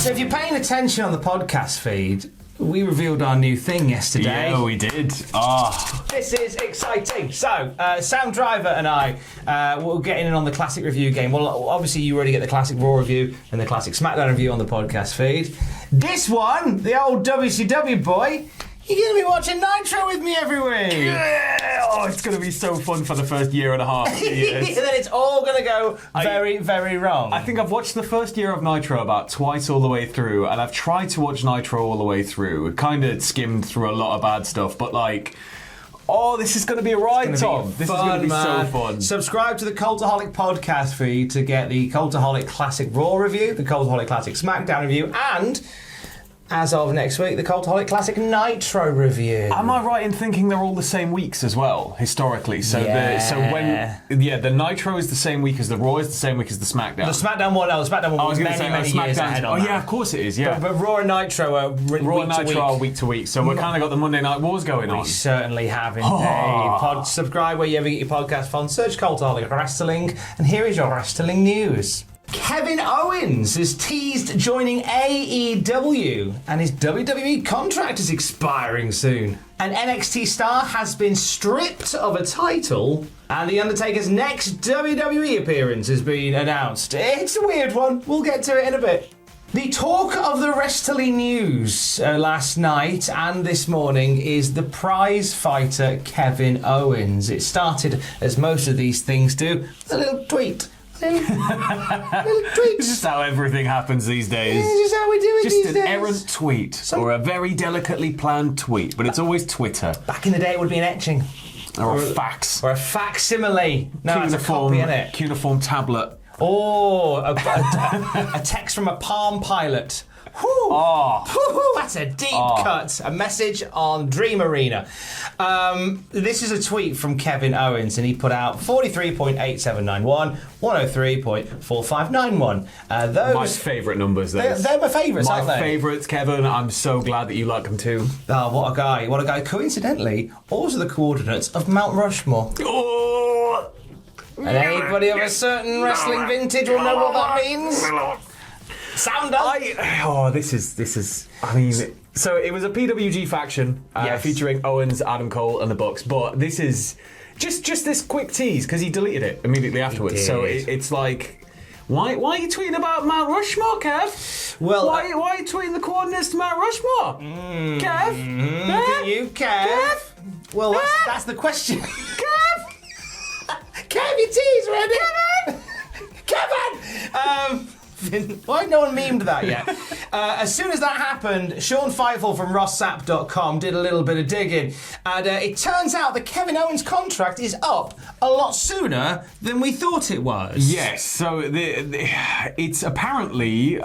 So if you're paying attention on the podcast feed, we revealed our new thing yesterday. Yeah, we did. This is exciting. So, Sam Driver and I will get in on the classic review game. Well, obviously you already get the classic Raw review and the classic SmackDown review on the podcast feed. This one, the old WCW boy, you're going to be watching Nitro with me every week. Yeah. Oh, it's going to be so fun for the first year and a half, 2 years. And then it's all going to go very, very wrong. I think I've watched the first year of Nitro about twice all the way through, and I've tried to watch Nitro all the way through. Kind of skimmed through a lot of bad stuff, but like... Oh, this is going to be a ride, Tom. This is going to be so fun. Subscribe to the Cultaholic podcast feed to get the Cultaholic Classic Raw review, the Cultaholic Classic SmackDown review, and... as of next week, the Cultaholic Classic Nitro review. Am I right in thinking they're all the same weeks as well, historically? So the Nitro is the same week as the Raw is the same week as the SmackDown. The SmackDown one was many years ahead on that. Yeah, of course it is, yeah. But Raw and Nitro are week to week, so we've kind of got the Monday Night Wars going on. We certainly have indeed. Subscribe where you ever get your podcast from. Search Cultaholic Wrestling, and here is your wrestling news. Kevin Owens is teased joining AEW, and his WWE contract is expiring soon. An NXT star has been stripped of a title, and The Undertaker's next WWE appearance has been announced. It's a weird one. We'll get to it in a bit. The talk of the wrestling news last night and this morning is the prize fighter Kevin Owens. It started, as most of these things do, with a little tweet. Little tweet. This is how everything happens these days. Yeah, this is how we do it Just these an days. errant tweet, or a very delicately planned tweet, but it's always Twitter. Back in the day, it would be an etching. Or a fax. Or a facsimile. No, it's a copy, innit? Cuneiform tablet. Oh, a text from a Palm Pilot. Whew. Oh. That's a deep cut. A message on Dream Arena. This is a tweet from Kevin Owens, and he put out 43.8791, 103.4591. My favourite numbers, those. They're my favourites, aren't they? My favourites, Kevin. I'm so glad that you like them too. Oh, what a guy. What a guy. Coincidentally, also the coordinates of Mount Rushmore. Oh. And anybody of a certain wrestling vintage will know what that means. Sound up. This is. I mean, so it was a PWG faction featuring Owens, Adam Cole, and the Bucks. But this is just this quick tease because he deleted it immediately afterwards. So it's like, why are you tweeting about Mount Rushmore, Kev? Well, why are you tweeting the coordinates to Mount Rushmore, Kev? Look at you, Kev. Well, that's the question. Kev, Kev, your tea's ready. Kevin. Why no one memed that yet? As soon as that happened, Sean Fightful from rossap.com did a little bit of digging, and it turns out that Kevin Owens' contract is up a lot sooner than we thought it was. Yes, so it's apparently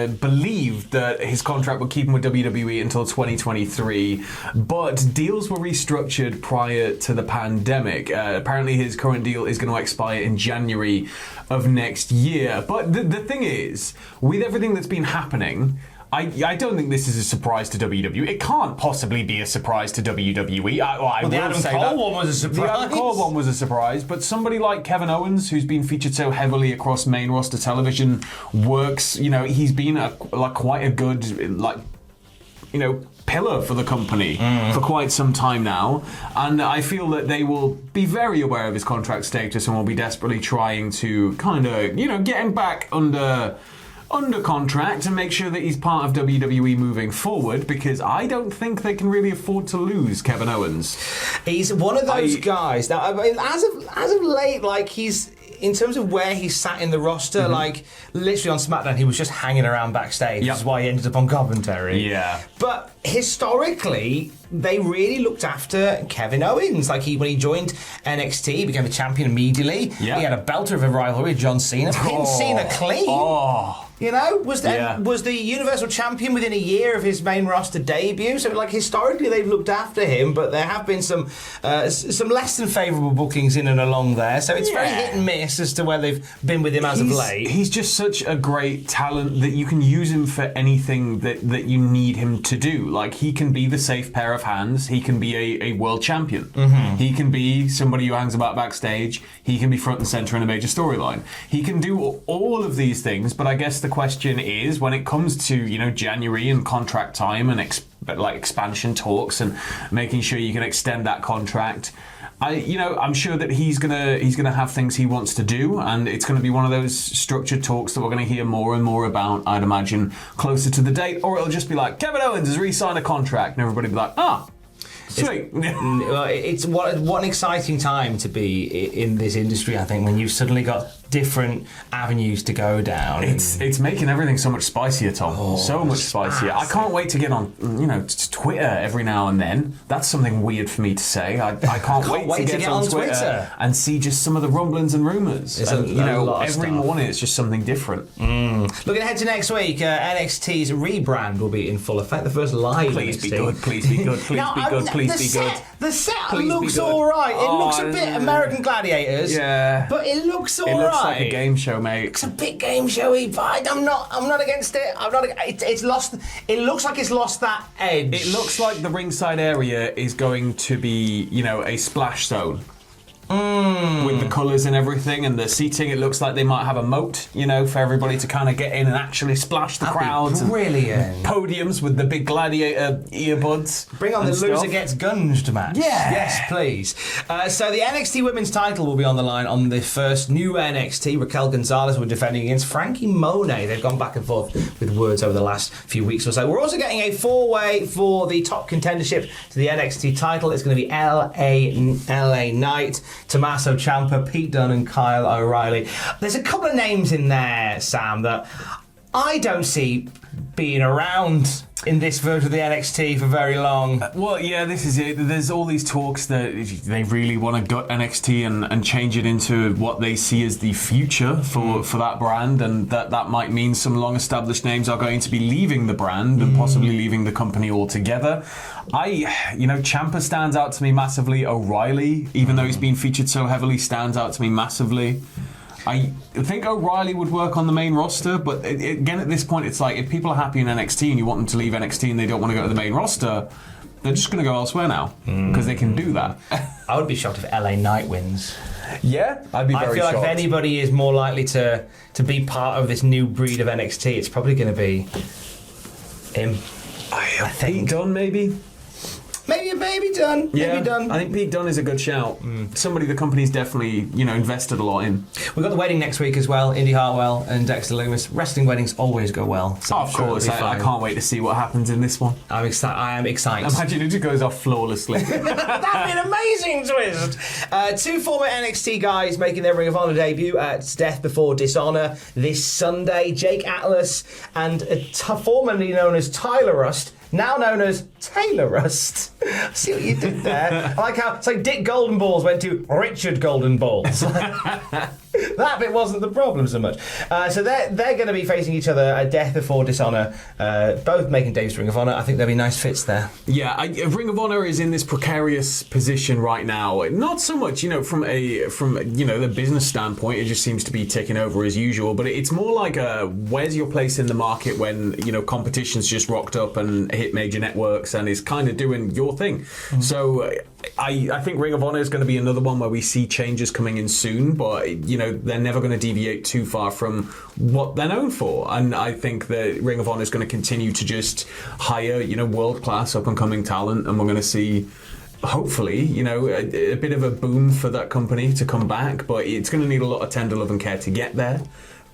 believed that his contract would keep him with WWE until 2023, but deals were restructured prior to the pandemic. Apparently his current deal is going to expire in January of next year. But the thing is, with everything that's been happening, I don't think this is a surprise to WWE. It can't possibly be a surprise to WWE. The Adam Cole one was a surprise. The Adam Cole one was a surprise, but somebody like Kevin Owens, who's been featured so heavily across main roster television, works. He's been quite a good pillar for the company for quite some time now, and I feel that they will be very aware of his contract status and will be desperately trying to kind of get him back under contract and make sure that he's part of WWE moving forward, because I don't think they can really afford to lose Kevin Owens. He's one of those guys. Now, I mean, as of late, he's, in terms of where he sat in the roster, literally on SmackDown, he was just hanging around backstage. Which is why he ended up on commentary. Yeah. But historically, they really looked after Kevin Owens. When he joined NXT, he became a champion immediately. Yeah. He had a belter of a rivalry with John Cena. Pinned Cena clean. Was the Universal Champion within a year of his main roster debut. So, historically, they've looked after him, but there have been some less than favourable bookings in and along there. So it's very hit and miss as to where they've been with him as of late. He's just such a great talent that you can use him for anything that you need him to do. He can be the safe pair of hands. He can be a world champion. He can be somebody who hangs about backstage. He can be front and centre in a major storyline. He can do all of these things, but I guess the the question is, when it comes to, January and contract time and expansion talks and making sure you can extend that contract, I'm sure that he's gonna have things he wants to do, and it's gonna be one of those structured talks that we're gonna hear more and more about, I'd imagine, closer to the date, or it'll just be like, Kevin Owens has re-signed a contract, and everybody will be like, sweet. It's what an exciting time to be in this industry, I think, when you've suddenly got different avenues to go down. It's making everything so much spicier, Tom. So much spicier. I can't wait to get on, Twitter every now and then. That's something weird for me to say. I can't wait to get on Twitter and see just some of the rumblings and rumours. Every morning it's just something different. Looking ahead to next week, NXT's rebrand will be in full effect. The first live Please NXT. be good, please be good, please be good, please be good. The set Please looks be good. all right. It looks a bit American Gladiators. Yeah. But it looks all right. It looks like a game show, mate. It's a big game showy, but I'm not against it. It's lost. It looks like it's lost that edge. It looks like the ringside area is going to be, a splash zone. With the colours and everything and the seating, it looks like they might have a moat, for everybody to kind of get in and actually splash the crowds. Brilliant. And podiums with the big gladiator earbuds. Bring on the loser gets gunged match. Yeah. Yes, please. So the NXT Women's title will be on the line on the first new NXT. Raquel Gonzalez will be defending against Frankie Monet. They've gone back and forth with words over the last few weeks or so. We're also getting a four-way for the top contendership to the NXT title. It's going to be LA Knight, Tommaso Ciampa, Pete Dunne and Kyle O'Reilly. There's a couple of names in there, Sam, that I don't see being around in this version of the NXT for very long. Well, yeah, this is it. There's all these talks that they really want to gut NXT and change it into what they see as the future for that brand, and that might mean some long-established names are going to be leaving the brand and possibly leaving the company altogether. Ciampa stands out to me massively. O'Reilly, even though he's been featured so heavily, stands out to me massively. I think O'Reilly would work on the main roster, but again, at this point, it's like if people are happy in NXT and you want them to leave NXT and they don't want to go to the main roster, they're just going to go elsewhere now because they can do that. I would be shocked if LA Knight wins. Yeah, I'd be very shocked. I feel like if anybody is more likely to be part of this new breed of NXT, it's probably going to be him. I think. Pete Dunne, maybe? Maybe Dunne. Yeah, maybe Dunne. I think Pete Dunne is a good shout. Somebody the company's definitely, invested a lot in. We've got the wedding next week as well. Indy Hartwell and Dexter Lumis. Wrestling weddings always go well. So of course, I can't wait to see what happens in this one. I am excited. Imagine it just goes off flawlessly. That'd be an amazing twist. Two former NXT guys making their Ring of Honor debut at Death Before Dishonor this Sunday. Jake Atlas and formerly known as Tyler Rust, now known as Taylor Rust. See what you did there? I like how it's like Dick Golden Balls went to Richard Golden Balls. That bit wasn't the problem so much. So they're going to be facing each other at Death Before Dishonor, both making Dave's Ring of Honor. I think there'll be nice fits there. Yeah, Ring of Honor is in this precarious position right now. Not so much, from the business standpoint, it just seems to be taking over as usual. But it's more like where's your place in the market when competition's just rocked up and hit major networks and is kind of doing your thing. So I think Ring of Honor is going to be another one where we see changes coming in soon, but they're never going to deviate too far from what they're known for. And I think that Ring of Honor is going to continue to just hire world-class up-and-coming talent, and we're going to see hopefully a bit of a boom for that company to come back, but it's going to need a lot of tender love and care to get there.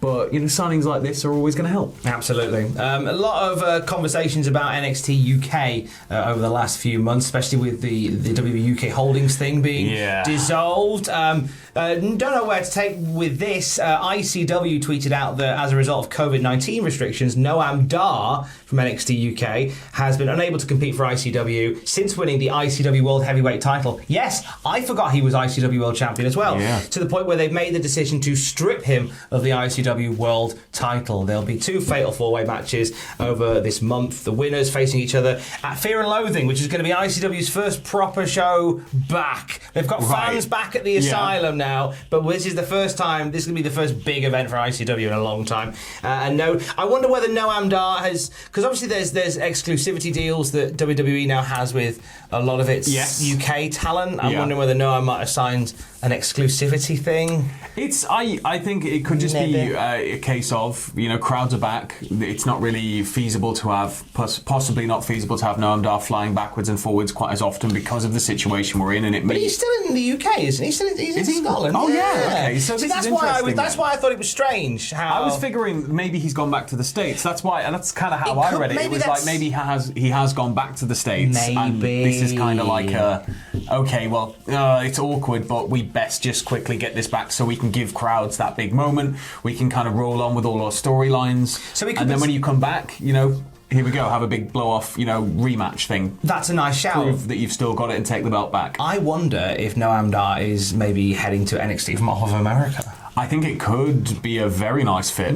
But signings like this are always going to help. Absolutely. A lot of conversations about NXT UK over the last few months, especially with the WWE UK Holdings thing being dissolved. Don't know where to take with this. ICW tweeted out that as a result of COVID-19 restrictions, Noam Dar from NXT UK has been unable to compete for ICW since winning the ICW World Heavyweight title. Yes, I forgot he was ICW World Champion as well. Yeah. To the point where they've made the decision to strip him of the ICW World title. There'll be two fatal four-way matches over this month. The winners facing each other at Fear and Loathing, which is going to be ICW's first proper show back. They've got fans back at the Asylum now, but this is the first time. This is going to be the first big event for ICW in a long time. I wonder whether Noam Dar has, because obviously there's exclusivity deals that WWE now has with a lot of its UK talent. I'm wondering whether Noam might have signed an exclusivity thing? I think it could just be a case of, crowds are back. It's not really feasible to have, possibly not feasible to have Noam Dar flying backwards and forwards quite as often because of the situation we're in. And but he's still in the UK, isn't he? He's in Scotland. Oh yeah. Okay. So that's why I thought it was strange. How I was figuring maybe he's gone back to the States. That's kind of how I read it. It was like maybe he has gone back to the States. Maybe. And this is kind of like it's awkward, but we best just quickly get this back so we can give crowds that big moment. We can kind of roll on with all our storylines. And then when you come back, here we go, have a big blow-off, rematch thing. That's a nice shout. Prove that you've still got it and take the belt back. I wonder if Noam Dar is maybe heading to NXT from off of America. I think it could be a very nice fit.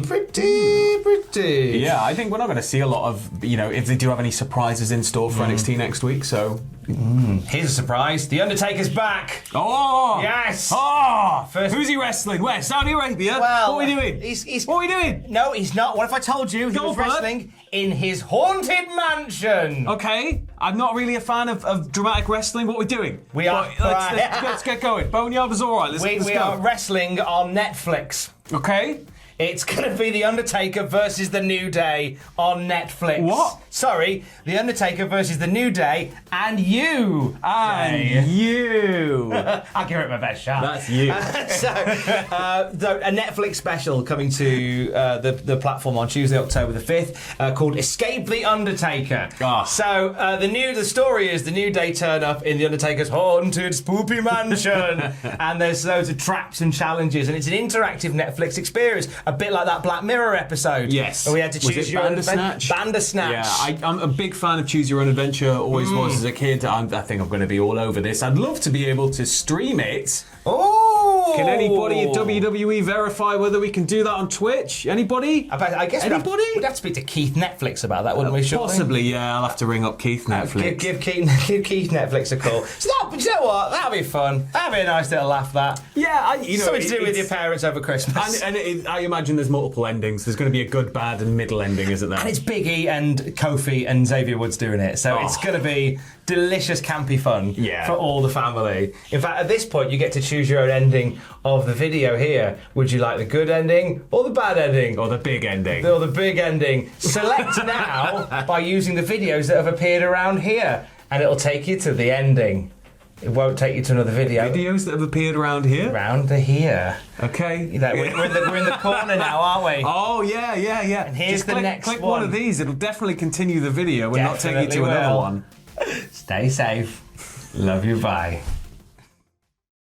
Pretty. Yeah, I think we're not going to see a lot of, if they do have any surprises in store for NXT next week, so... Here's a surprise. The Undertaker's back. Oh! Yes! Oh! Who's he wrestling? Where? Saudi Arabia? Well, what are we doing? What are we doing? No, he's not. What if I told you he was wrestling in his haunted mansion? Okay. I'm not really a fan of dramatic wrestling. What are we doing? Let's get going. Boneyard was all right. Let's we go. are wrestling on Netflix. Okay. It's going to be The Undertaker versus The New Day on Netflix. What? Sorry, The Undertaker versus The New Day and you. And you. I'll give it my best shot. That's you. A Netflix special coming to the platform on Tuesday, October the 5th, called Escape the Undertaker. Oh. So the story is The New Day turn up in The Undertaker's haunted, spoopy mansion, and there's loads of traps and challenges, and it's an interactive Netflix experience. A bit like that Black Mirror episode. Yes. Where we had to choose your own Bandersnatch. Yeah, I'm a big fan of Choose Your Own Adventure, always was as a kid. I think I'm going to be all over this. I'd love to be able to stream it. Oh! Can anybody at WWE verify whether we can do that on Twitch? Anybody? I guess anybody? We'd have to speak to Keith Netflix about that, wouldn't we? Possibly, yeah. I'll have to ring up Keith Netflix. Give Keith Netflix a call. So you know what? That'll be fun. That'll be a nice little laugh. That. Yeah, something to do with your parents over Christmas. And I imagine there's multiple endings. There's going to be a good, bad, and middle ending, isn't there? And it's Big E and Kofi and Xavier Woods doing it, so it's going to be delicious, campy fun for all the family. In fact, at this point, you get to choose your own ending of the video here. Would you like the good ending or the bad ending? Or the big ending. Or the big ending. Select now by using the videos that have appeared around here, and it'll take you to the ending. It won't take you to another video. Videos that have appeared around here? Around here. Okay. We're in the corner now, aren't we? Oh, yeah. And here's Just the next click one of these. It'll definitely continue the video and not take you to another one. Stay safe. Love you, bye.